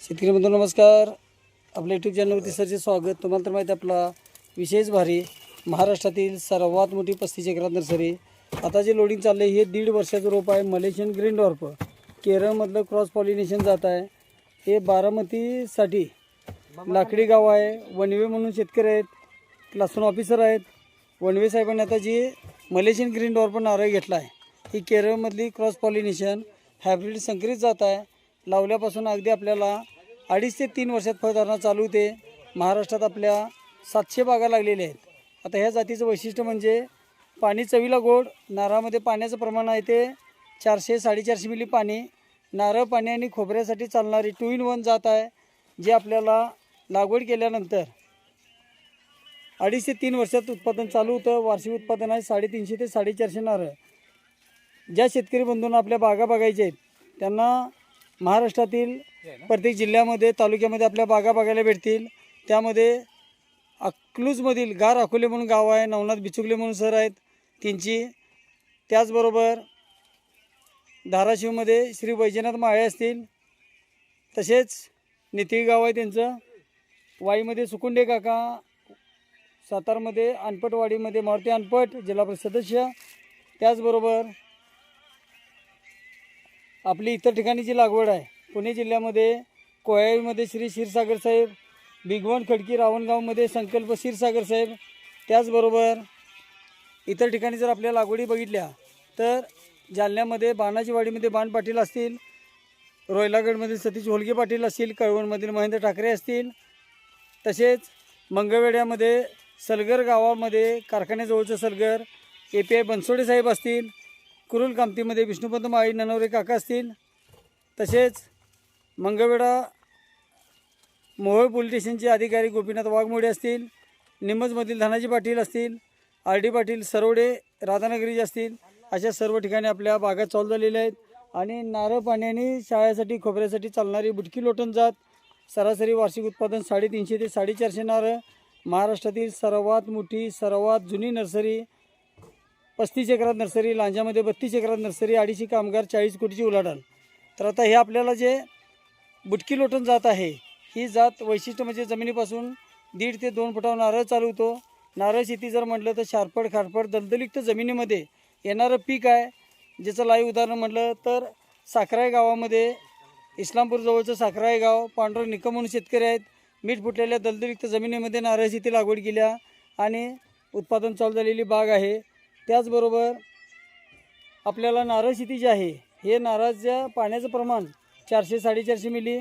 शेतकरी बंधू नमस्कार. आपल्या यूट्यूब चॅनलवरती सरचे स्वागत. तुम्हाला तर माहिती आपला विशेष भारी महाराष्ट्रातील सर्वात मोठी 35 एकरात नर्सरी. आता जे लोडिंग चाललं आहे हे 1.5 वर्षाचं रोप आहे. मलेशियन ग्रीन डॉर्फ केरळमधलं क्रॉस पॉलिनेशन जात आहे. हे बारामतीसाठी लाकडी गाव आहे. वनवे म्हणून शेतकरी आहेत, क्लासून ऑफिसर आहेत. वनवे साहेबांनी आता जी मलेशियन ग्रीन डॉर्फ नारळ घेतला आहे ही केरळमधली क्रॉस पॉलिनेशन हायब्रिड संकरित जात आहे. लावल्यापासून अगदी आपल्याला 2.5 ते 3 वर्षात फळधारणा चालू होते. महाराष्ट्रात आपल्या 700 बागा लागलेल्या आहेत. आता ह्या जातीचं वैशिष्ट्य म्हणजे पाणी चवीला गोड. नारळामध्ये पाण्याचं प्रमाण आहे ते 400-450 मिली पाणी. नारळ पाणी आणि खोबऱ्यासाठी चालणारी 2 in 1 जात आहे, जे आपल्याला लागवड केल्यानंतर 2.5 ते 3 वर्षात उत्पादन चालू होतं. वार्षिक उत्पादन आहे 350 ते 450 नारळ. ज्या शेतकरी बंधूंना आपल्या बागा बघायच्या आहेत त्यांना महाराष्ट्रातील प्रत्येक जिल्ह्यामध्ये तालुक्यामध्ये आपल्या बागा बघायला भेटतील. त्यामध्ये अकलूजमधील गार अकोले म्हणून गाव आहे, नवनाथ बिचुकले म्हणून सर आहेत त्यांची. त्याचबरोबर धाराशिवमध्ये श्री वैजनाथ माळे असतील. तसेच निथिळ गाव आहे त्यांचं. वाईमध्ये सुकुंडे काका, सातारमध्ये अनपटवाडीमध्ये मारुती अनपट जिल्हा परिषद सदस्य. त्याचबरोबर आपली इतर ठिकाणी जी लागवड आहे पुणे जिल्ह्यामध्ये कोयाईमध्ये श्री क्षीरसागर साहेब, भिगवण खडकी रावणगावमध्ये संकल्प क्षीरसागर साहेब. त्याचबरोबर इतर ठिकाणी जर आपल्या लागवडी बघितल्या तर जालन्यामध्ये बाणाजीवाडीमध्ये बाण पाटील असतील, रोयलागडमधील सतीश होलगे पाटील असतील, कळवणमधील महेंद्र ठाकरे असतील. तसेच मंगळवेढ्यामध्ये सलगर गावामध्ये कारखान्याजवळचं सलगर API बनसोडे साहेब असतील. कुरुल कामतीमध्ये विष्णुपंत माळी ननवरे काका असतील. तसेच मंगळवेढा मोहोळ पोलीस स्टेशनचे अधिकारी गोपीनाथ वाघमोडे असतील. निमजमधील धनाजी पाटील असतील, RD पाटील सरवडे राधानगरी असतील. अशा सर्व ठिकाणी आपल्या बागा चालू झालेल्या आहेत. आणि नारळ पाण्याने शाळेसाठी खोबऱ्यासाठी चालणारी बुटकी लोटन जात. सरासरी वार्षिक उत्पादन 350 ते 450 नारळ. महाराष्ट्रातील सर्वात मोठी सर्वात जुनी नर्सरी 35 एकरात नर्सरी. लांजामध्ये 32 एकरात नर्सरी. 250 कामगार, 40 कोटीची उलाढाल. तर आता हे आपल्याला जे बुटकी लोटन जात आहे ही जात वैशिष्ट्य म्हणजे जमिनीपासून 1.5 ते 2 फुटावर नारळ चालू होतो. नारळ शेती जर म्हटलं तर शारपड खारपड दलदलीक्त जमिनीमध्ये येणारं पीक आहे. ज्याचं लाईव्ह उदाहरण म्हटलं तर साखराई गावामध्ये, इस्लामपूर जवळचं साखराई गाव, पांडुरंग निकम म्हणून शेतकरी आहेत. मीठ फुटलेल्या दलदलीक्त जमिनीमध्ये नारळ शेती लागवड केल्या आणि उत्पादन चालू झालेली बाग आहे. त्याचबरोबर आपल्याला नारळ शेती जी आहे हे नारळाच्या पाण्याचं प्रमाण 400-450 मिली